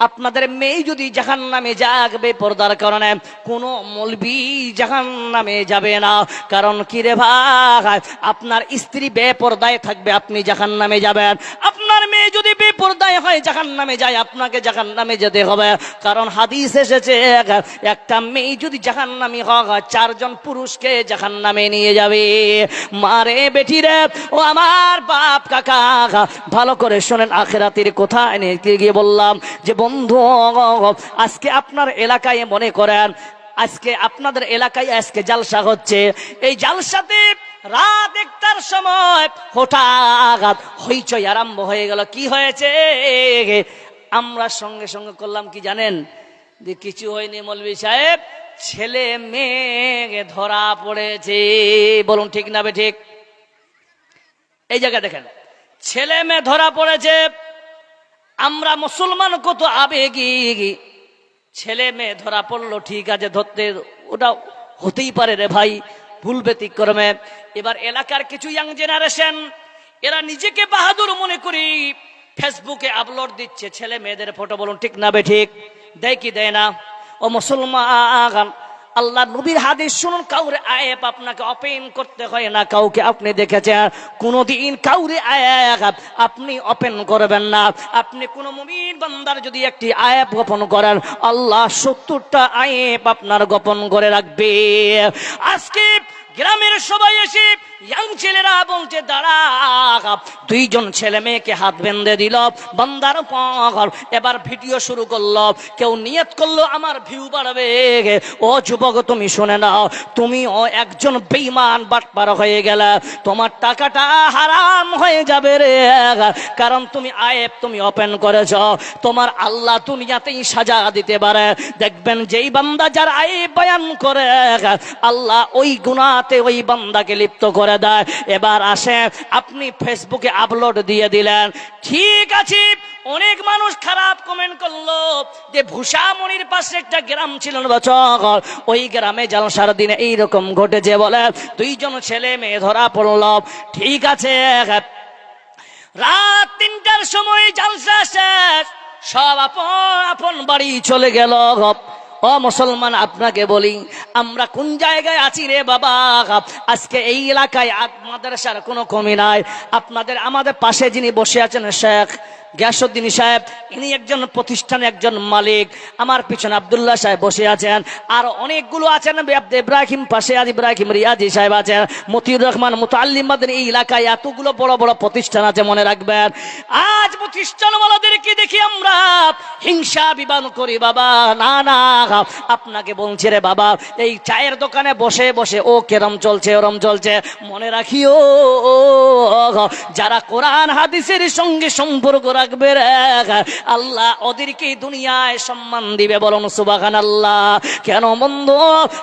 আপনাদের মেয়ে যদি জাহান্নামে যাক বেপরদার কারণে, কোনো মৌলবি জাহান্নামে যাবে না। কারণ কি রে ভাই, আপনার স্ত্রী বেপরদায় থাকবে, আপনি জাহান্নামে যাবেন। আপনার মেয়ে যদি বেপরদায় হয় জাহান্নামে যায়, আপনাকে জাহান্নামে যেতে হবে। কারণ হাদিস এসেছে, একটা মেয়ে যদি জাহান্নামী হয়, 4 জন পুরুষকে জাহান্নামে নিয়ে যাবে। মারে বেটি রে, ও আমার বাপ কাকা, ভালো করে শোনেন, আখিরাতের কথা নিয়ে গিয়ে বললাম যে বন্ধু, আজকে আপনার এলাকায় মনে করেন, আজকে আপনাদের এলাকায় আজকে জালসা হচ্ছে। এই জালসাতে রাত 1টার সময় হঠাৎ হইচই আরম্ভ হয়ে গেল। কি হয়েছে? আমরা সঙ্গে সঙ্গে করলাম কি জানেন? যে কিছু হয়নি মৌলভী সাহেব, ছেলে মেয়ে ধরা পড়েছে। বলুন ঠিক না বে ঠিক? এই জায়গায় দেখেন, ছেলে মেয়ে ধরা পড়েছে। আমরা মুসলমান কত আবেগী, ছেলে মেয়ে ধরা পড়লো, ঠিক আছে, ধরতে ওটা হতেই পারে রে ভাই, ভুল ব্যতিক্রমে। এবার এলাকার কিছু ইয়াং জেনারেশন, এরা নিজেকে বাহাদুর মনে করি ফেসবুকে আপলোড দিচ্ছে ছেলে মেয়েদের ফটো। বলুন ঠিক না বে ঠিক? দেয় কি দেয় না? ও মুসলমান, আল্লাহ নবীর হাদিস শুনুন, কাউরে আয়েব আপনাকে ওপেন করতে হয় না। কাউকে আপনি দেখেছেন কোনদিন কাউরে আয়েব আপনি ওপেন করবেন না। আপনি কোন মুমিন বান্দার যদি একটি আয়েব গোপন করেন, আল্লাহ 70টা আয়েব আপনার গোপন করে রাখবে। আজকে গ্রামের সবাই এসে ইয়াং ছেলেরা বলছে দাঁড়া, দুইজন ছেলে মেয়েকে হাত বেঁধে দিল বান্দার পর, এবার ভিডিও শুরু করলো। কেউ নিয়ত করলো আমার ভিউ বাড়বে। ও যুবক তুমি শুনে নাও, তুমি ও একজন বেঈমান বাটপার হয়ে গেলে, তোমার টাকাটা হারাম হয়ে যাবে রে। কারণ তুমি আয়েব তুমি ওপেন করেছ, তোমার আল্লাহ দুনিয়াতেই সাজা দিতে পারে। দেখবেন যেই বান্দা যার আয়েব বয়ান করে আল্লাহ ওই গুনাহতে ওই বান্দাকে লিপ্ত করে দেয়। এবার আসে আপনি ফেসবুকে আপলোড দিয়ে দিলেন, ঠিক আছে, অনেক মানুষ খারাপ কমেন্ট করলো যে ভূষামণির পাশে একটা গ্রাম ছিল বছর, ওই গ্রামে জালসার দিনে এইরকম ঘটেছে বলে দুইজন ছেলে মেয়ে ধরা পড়ল। ঠিক আছে, রাত 3টার সময় জালসা শেষ, সব আপন বাড়ি চলে গেল। ও মুসলমান আপনাকে বলি, আমরা কোন জায়গায় আছি রে বাবা? আজকে এই এলাকায় মাদ্রাসার কোনো কমি নাই। আমাদের পাশে যিনি বসে আছেন শেখ গিয়াসউদ্দিন সাহেব, ইনি একজন প্রতিষ্ঠানে একজন মালিক। আমার পিছনে আব্দুল্লাহ সাহেব বসে আছেন, আর অনেকগুলো আছেন। ইব্রাহিম পাশে আজ ইব্রাহিম রিয়াজি সাহেব আছেন, মতিউর রহমান মুতাল্লিম মাদ্রাসা। এই এলাকায় এতগুলো বড় বড় প্রতিষ্ঠান আছে, মনে রাখবেন। আজ প্রতিষ্ঠানওয়ালাদেরকে দেখি আমরা হিংসা বিবাদ করি বাবা। না না, আপনাকে বলছি রে বাবা, এই চায়ের দোকানে বসে বসে ও কেরম চলছে ওরম চলছে, মনে রাখিও যারা কোরআন হাদিসের সঙ্গে সম্পর্ক রাখবে আল্লাহ ওদেরকে দুনিয়ায় সম্মান দিবে। বলুন সুবহানাল্লাহ। কেন বন্ধু?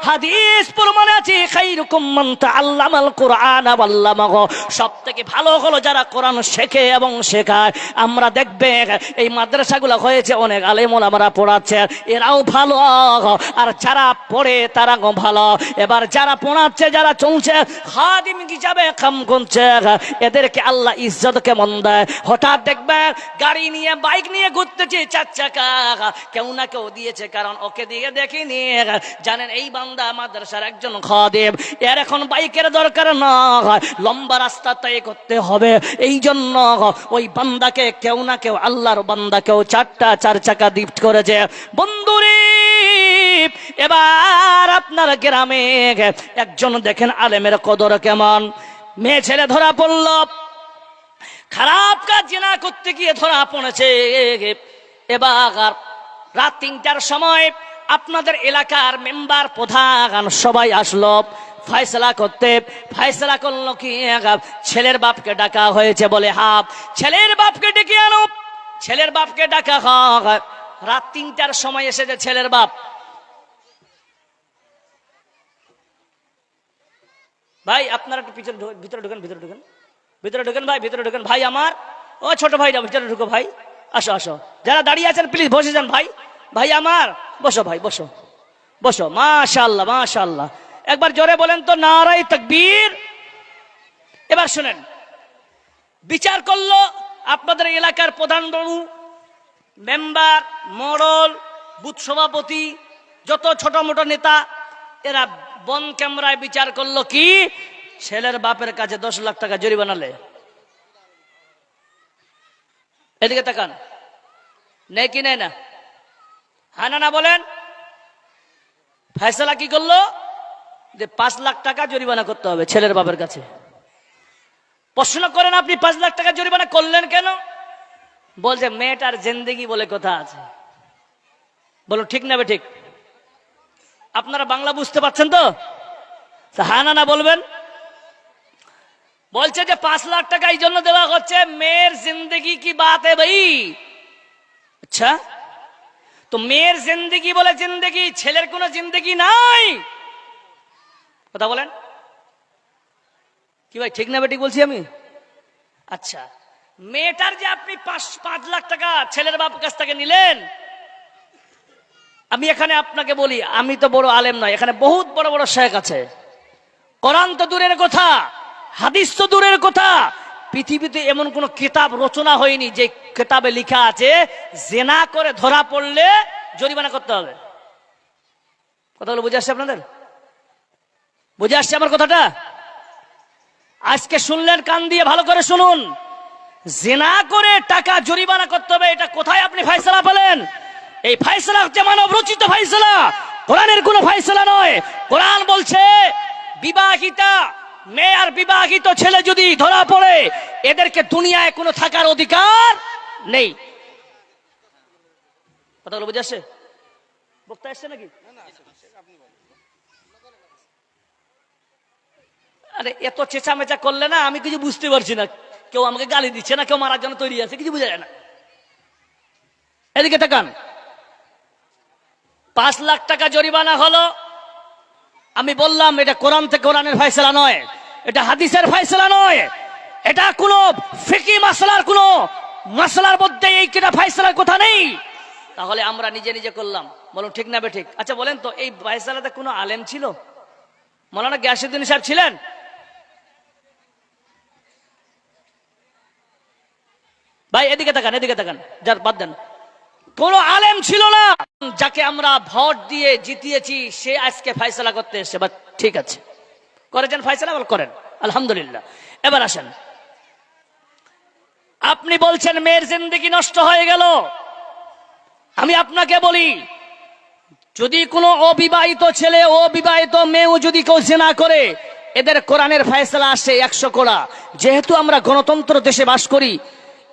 হাদিস প্রমাণ আছে, খায়রুকুম মান তাআল্লামাল কুরআন ওয়া আল্লামাহু। সবথেকে ভালো হলো যারা কোরআন শেখে এবং শেখায়। আমরা দেখবে এই মাদ্রাসাগুলো হয়েছে অনেক আলেম ওলামারা পড়াচ্ছে, এরাও ভালো, আর যারা পড়ে তারা ভালো। এবার যারা পড়াচ্ছে যারা চলছে খাদিম হিসাবে কাম করছে, এদেরকে আল্লাহ ইজ্জত কেমন দেয়। হঠাৎ দেখবে গাড়ি নিয়ে বাইক নিয়ে ঘুরতেছে, 4 চাকা, কেউ না কেউ দিয়েছে, কারণ ওকে দিয়ে দেখিনি। জানেন এই বান্দা মাদ্রাসার একজন খাদিম, এর এখন বাইকের দরকার না, লম্বা রাস্তা তয় করতে হবে। এই জন্য ওই বান্দাকে কেউ না কেউ, আল্লাহর বান্দাকেও 4 চাকা গিফট করেছে। বন্ধুরে এবার আপনার গ্রামে একজন দেখেন আলেমের কদর কেমন। মেয়ে ছেলে ধরা পড়ল, খারাপ কাজ জিনা করতে গিয়ে ধরা পড়েছে। এবার রাত 3টার সময় আপনাদের এলাকার মেম্বার প্রধান সবাই আসলো ফয়সালা করতে। ফয়সালা করলো কি, ছেলের বাপকে ডাকা হয়েছে বলে হাফ, ছেলের বাপকে ডেকে আনো। ছেলের বাপকে ডাকা হয় রাত 3টার সময় এসেছে ছেলের বাপ। ভাই আপনারা একটু ভিতরে ঢুকেন, ভিতরে ঢুকেন ভাই, ভিতরে ঢুকেন ভাই আমার। ও ছোট ভাইরা ভিতরে ঢুকো ভাই, আসো আসো। যারা দাঁড়িয়ে আছেন প্লিজ বসে যান ভাই। ভাই আমার বসো ভাই, বসো বসো। মাশাআল্লাহ মাশাআল্লাহ, একবার জোরে বলেন তো নারায়ে তাকবীর। এবার শুনেন, বিচার করলো আপনাদের এলাকার প্রধান বাবু, মেম্বার, মোড়ল, বুথ সভাপতি, যত ছোট মোটো নেতা, এরা বন ক্যামেরায় বিচার করলো কি, ছেলের বাপের কাছে 10 লাখ টাকা জরিমানা লে। এদিকে তাকান, নেই কি নেই না? হ্যাঁ না বলেন। ফয়সালা কি করলো যে 5 লাখ টাকা জরিমানা করতে হবে ছেলের বাপের কাছে। প্রশ্ন করেন আপনি 5 লাখ টাকা জরিমানা করলেন কেন? বলছে মেয়েটার জিন্দেগি বলে কথা আছে। বলো ঠিক না ঠিক? আপনারা বাংলা বুঝতে পারছেন তো? হ্যাঁ না বলবেন। বলছে যে 5 লাখ টাকা এই জন্য দেওয়া হচ্ছে, মেয়ের জিন্দেগি কি বাত है ভাই। আচ্ছা, তো মেয়ের জিন্দেগি বলে জিন্দেগি, ছেলের কোনো জিন্দেগি নাই। কথা বলেন কি ভাই, ঠিক না ঠিক বলছি আমি? আচ্ছা, মেয়েটার যে আপনি 5 লাখ টাকা ছেলের বাপের কাছ থেকে নিলেন, আমি এখানে আপনাকে বলি, আমি তো বড় আলেম নয়, এখানে বহুত বড় বড় শেখ আছে। কোরআন তো দূরের কথা, হাদিস তো দূরের কথা, পৃথিবীতে এমন কোন কিতাব রচনা হয়নি যে কিতাবে লেখা আছে জেনা করে ধরা পড়লে জরিমানা করতে হবে। কথাগুলো বুঝে আসছে আপনাদের? বুঝে আসছে আমার কথাটা? আজকে শুনলেন, কান দিয়ে ভালো করে শুনুন, জেনা করে টাকা জরিমানা করতে হবে, এটা কোথায় আপনি ফয়সালা পেলেন? এই ফয়সালা হচ্ছে মানব রচিত ফয়সালা, কোরআনের কোনো ফয়সালা নয়। কোরআন বলছে বিবাহিতা মেয়ে আর বিবাহিত ছেলে যদি ধরা পড়ে, এদেরকে দুনিয়ায় কোনো থাকার অধিকার নেই। কথাগুলো বুঝে আসছে? বক্তা আসছে নাকি? আরে এত চেঁচামেচা করলে না আমি কিছু বুঝতে পারছি না। কেউ আমাকে গালি দিচ্ছে না, কেউ মারার জন্য তৈরি আছে, কিছু বোঝা যায় না। এদিকে তাকান। 5 লাখ টাকা জরিমানা হলো। আমি বললাম এটা কোরআন থেকে কোরআনের ফয়সালা নয়, এটা হাদিসের ফয়সালা নয়, এটা কোনো ফিকহি মাসলার কোনো মাসলার মধ্যে এই কিনা ফয়সালার কথা নেই। তাহলে আমরা নিজে নিজে করলাম। বলুন ঠিক না বেঠিক? আচ্ছা বলেন তো, এই ফয়সালাতে কোনো আলেম ছিল? মৌলানা গিয়াসউদ্দিন সাহেব ছিলেন? ভাই এদিকে তাকান, এদিকে তাকান, যার বাদ দেন। কোন আলেম ছিল না। যাকে আমরা ভোট দিয়ে জিতিয়েছি সে আজকে ফয়সালা করতে এসেছে। বা ঠিক আছে, করেছেন ফয়সালা, বল করেন, আলহামদুলিল্লাহ। এবার আসেন, আপনি বলছেন মেয়ের জিন্দেগি নষ্ট হয়ে গেল। আমি আপনাকে বলি, যদি কোনো অবিবাহিত ছেলে অবিবাহিত মেয়েও যদি কেউ জিনা করে, এদের কোরআনের ফয়সালা আসে 100 কোড়া। যেহেতু আমরা গণতন্ত্র দেশে বাস করি,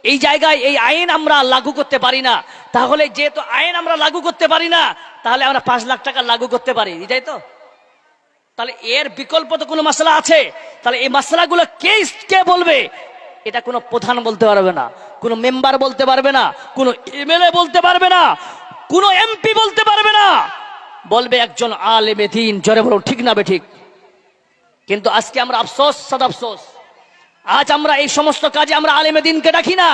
এই জায়গায় এই আইন আমরা লাগু করতে পারি না। তাহলে যেহেতু আইন আমরা লাগু করতে পারি না, তাহলে আমরা 5 লাখ টাকা লাগু করতে পারি, তাই তো? তাহলে এর বিকল্প তো কোনো মাসলা আছে। তাহলে এই মাসলাগুলো কে বলবে? এটা কোনো প্রধান বলতে পারবে না, কোনো মেম্বার বলতে পারবে না, কোনো এমএলএ বলতে পারবে না, কোনো এমপি বলতে পারবে না। বলবে একজন আলেমে দ্বীন। জোরে বলুন ঠিক না বেঠিক? কিন্তু আজকে আমরা আফসোস, সাদ আফসোস, আজ আমরা এই সমস্ত কাজে আমরা আলেমে দ্বীনকে ডাকি না।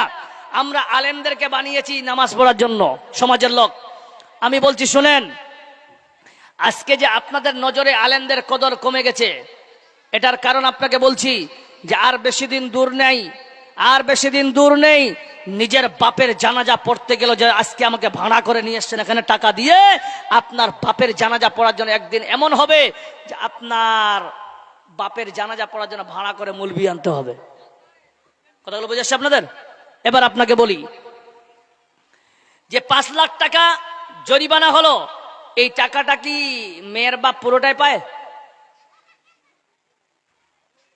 আমরা আলেমদেরকে বানিয়েছি নামাজ পড়ার জন্য, সমাজের লোক। আমি বলছি শুনেন, আজকে যে আপনাদের নজরে আলেমদের কদর কমে গেছে, এটার কারণ আপনাকে বলছি যে আর বেশি দিন দূর নেই, আর বেশি দিন দূর নেই। নিজের বাপের জানাজা পড়তে গেল, যে আজকে আমাকে ভাড়া করে নিয়ে এসছেন এখানে টাকা দিয়ে, আপনার বাপের জানাজা পড়ার জন্য একদিন এমন হবে যে আপনার বাপের জানাজা পড়ার জন্য ভাড়া করে মুলবি আনতে হবে। কথাগুলো বুঝে আসছে আপনাদের? এবার আপনাকে বলি যে 5 লাখ টাকা জরিমানা হলো, এই টাকাটা কি মেয়ের বাপ পুরোটাই পায়?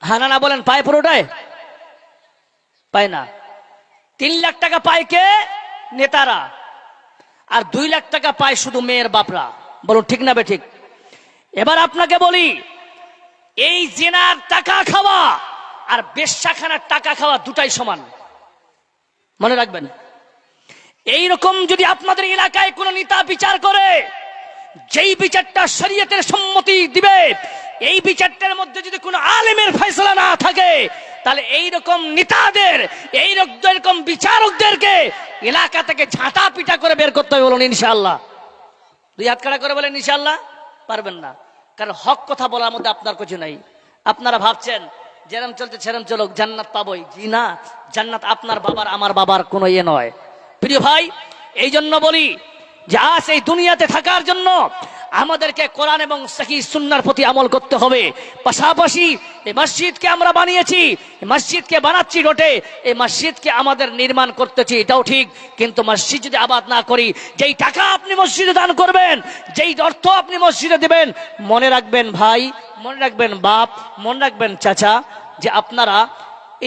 হ্যাঁ না বলেন, পায় পুরোটাই? পায় না। 3 লাখ টাকা পায় কে? নেতারা। আর 2 লাখ টাকা পায় শুধু মেয়ের বাপরা। বলুন ঠিক না বেঠিক? এবার আপনাকে বলি, এই জিনার টাকা খাওয়া আর বেশ্যাখানার টাকা খাওয়া দুটাই সমান, মনে রাখবেন। এই রকম যদি আপনাদের এলাকায় কোন নেতা বিচার করে, যেই বিচারটা শরীয়তের সম্মতি দিবে, এই বিচারটার মধ্যে যদি কোনো আলেমের ফয়সালা না থাকে, তাহলে এই রকম নেতাদের, এই রকম বিচারকদেরকে এলাকা থেকে ঝাঁটা পিটা করে বের করতে হবে। বলুন ইনশাআল্লাহ। 2 হাত খাড়া করে বলেন ইনশাআল্লাহ। পারবেন না, কারণ হক কথা বলার মধ্যে আপনার কিছু নাই। আপনারা ভাবছেন যেরম চলছে সেরম চলুক, জান্নাত পাবোই। জি না, জান্নাত আপনার বাবার আমার বাবার কোনো ইয়ে নয়। প্রিয় ভাই, এই জন্য বলি যে আজ এই দুনিয়াতে থাকার জন্য আমাদেরকে কোরআন এবং সহিহ সুন্নাহর প্রতি আমল করতে হবে। পাশাপাশি এই মসজিদকে আমরা বানিয়েছি, এই মসজিদকে বানাচ্ছি রোটে, এই মসজিদকে আমাদের নির্মাণ করতেছি, এটাও ঠিক। কিন্তু মসজিদ যদি আবাদ না করি, যেই টাকা আপনি মসজিদে দান করবেন, যেই অর্থ আপনি মসজিদে দিবেন, মনে রাখবেন ভাই, মনে রাখবেন বাপ, মনে রাখবেন চাচা, যে আপনারা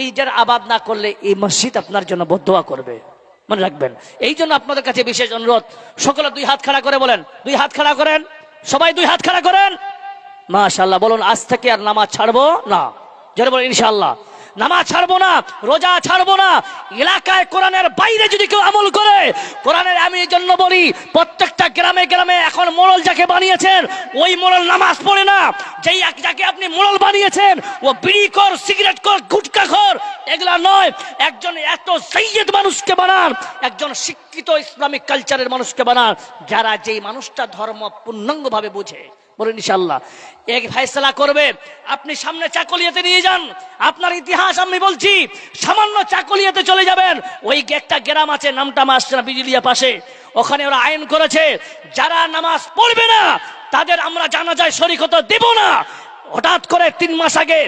এই যারা আবাদ না করলে এই মসজিদ আপনার জন্য বদদোয়া করবে, মনে রাখবেন। এই জন্য আপনাদের কাছে বিশেষ অনুরোধ, সকলে 2 হাত খাড়া করে বলেন, 2 হাত খাড়া করেন, সবাই 2 হাত খাড়া করেন। মাশাআল্লাহ। বলুন আজ থেকে আর নামাজ ছাড়বো না। জোরে বলেন ইনশাআল্লাহ। নামাজ ছাড়বো না, রোজা ছাড়বো না। এলাকায় কোরআনের বাইরে যদি কেউ আমল করে, কোরআনের, আমি এই জন্য বলি প্রত্যেকটা গ্রামে গ্রামে এখন মোড়ল যাকে বানিয়েছেন, ওই মোড়ল নামাজ পড়ে না। যেই যাকে আপনি মোড়ল বানিয়েছেন, ও বিড়ি কর, সিগারেট কর, গুটখা খর, এগুলা নয়। একজন এত সৈয়দ মানুষকে বানান, একজন শিক্ষিত ইসলামিক কালচারের মানুষকে বানান, যারা যেই মানুষটা ধর্ম পূর্ণাঙ্গ ভাবে বুঝে। বলুন ইনশাআল্লাহ। এক ফয়সালা করবে। আপনি সামনে চাকুলিয়াতে নিয়ে যান, আপনার ইতিহাস আমি বলছি, সামান্য চাকুলিয়াতে চলে যাবেন, ওই একটা গ্রাম আছে, নামটা আসছে না, বিজলিয়া পাশে, ওখানে ওরা আইন করেছে যারা নামাজ পড়বে না তাদের আমরা জানাজায় শরীক হতে দেব না। হঠাৎ করে 3 মাস আগে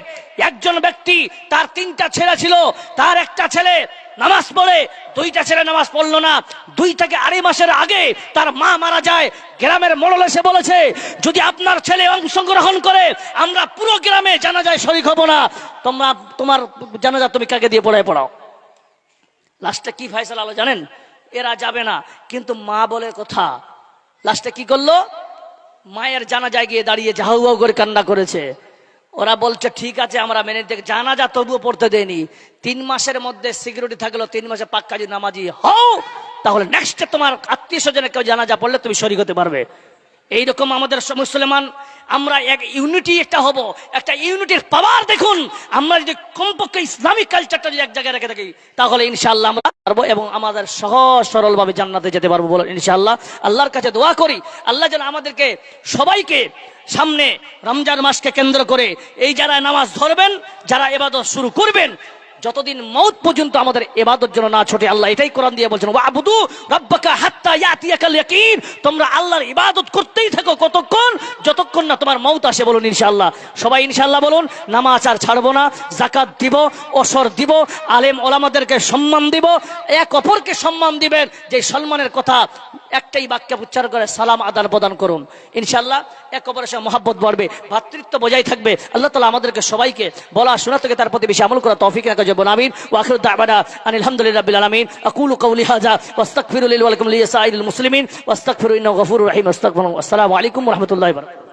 একজন ব্যক্তি তার 3টা ছেলে ছিল, তার একটা ছেলে নামাজ পড়ে, 2টা ছেলে নামাজ পড়লো না। 2 থেকে 2.5 মাসের আগে তার মা মারা যায়। গ্রামের মোড়ল এসে বলেছে, যদি আপনার ছেলে অংশগ্রহণ করে আমরা পুরো গ্রামে জানাজায় শরীক হব না, তোমার জানাজা তুমি কাকে দিয়ে পড়াও। লাস্টে কি ফয়সালা হলো জানেন? এরা যাবে না, কিন্তু মা বলে কথা। লাস্টে কি করলো? মায়ের জানাজায় গিয়ে দাঁড়িয়ে জাহু হাউ করে কান্না করেছে। ওরা বলছে ঠিক আছে আমরা মেনে নিতে, জানাজা তবুও পড়তে দেয়নি। 3 মাসের মধ্যে সিকিউরিটি থাকলো, 3 মাসে পাক্কা যদি নামাজি হও তাহলে নেক্সটে তোমার আত্মীয় স্বজনের কেউ জানাজা পড়লে তুমি শরীক হতে পারবে। এইরকম আমাদের মুসলমান আমরা এক ইউনিটি একটা হব, একটা ইউনিটির পাওয়ার দেখুন। আমরা যদি কমপক্ষে ইসলামিক কালচারটা যদি এক জায়গায় রেখে থাকি তাহলে ইনশাআল্লাহ আমরা পারবো এবং আমাদের সহজ সরল ভাবে জান্নাতে যেতে পারবো বলে ইনশাআল্লাহ আল্লাহর কাছে দোয়া করি। আল্লাহ যেন আমাদেরকে সবাইকে সামনে রমজান মাসকে কেন্দ্র করে এই যারা নামাজ ধরবেন, যারা ইবাদত শুরু করবেন, যতদিন মওত পর্যন্ত আমাদের ইবাদত যেন না ছোটে। আল্লাহ এটাই কোরআন দিয়ে বলছেন, ওয়াবুদু রাব্বাকা হাত্তা ইয়াতিয়াকাল ইয়াকিন। তোমরা আল্লাহর ইবাদত করতেই থাকো কতক্ষণ, যতক্ষণ না তোমার মওত আসে। বলুন ইনশাআল্লাহ, সবাই ইনশাআল্লাহ বলুন। নামাজ আর ছাড়বো না, যাকাত দিব, ওসর দিব, আলেম ওলামাদেরকে সম্মান দিব, এক অপরকে সম্মান দিবেন। যে সম্মানের কথা একটাই বাক্যে উচ্চারণ করে সালাম আদান প্রদান করুন। ইনশাআল্লাহ এক অপরের সঙ্গে মহব্বত বাড়বে, ভ্রাতৃত্ব বজায় থাকবে। আল্লাহ তাআলা আমাদেরকে সবাইকে বলা শোনা থেকে তার প্রতি বেশি আমল করা তৌফিক রাখা যাবে। আমিন। ওয়া আখিরু দাওয়ানা আনিল হামদুলিল্লাহি রাব্বিল আলামিন। আকুলু কাওলি হাযা ওয়াস্তাগফিরু লিল ওয়া লাকুম লিসাইরিল মুসলিমিন ওয়াস্তাগফিরু ইন্নাহু গফুরুর রহিম। আস্তাগফিরুল্লাহ। আসসালামু আলাইকুম ওয়া রাহমাতুল্লাহি ওয়া বারাকাতুহু।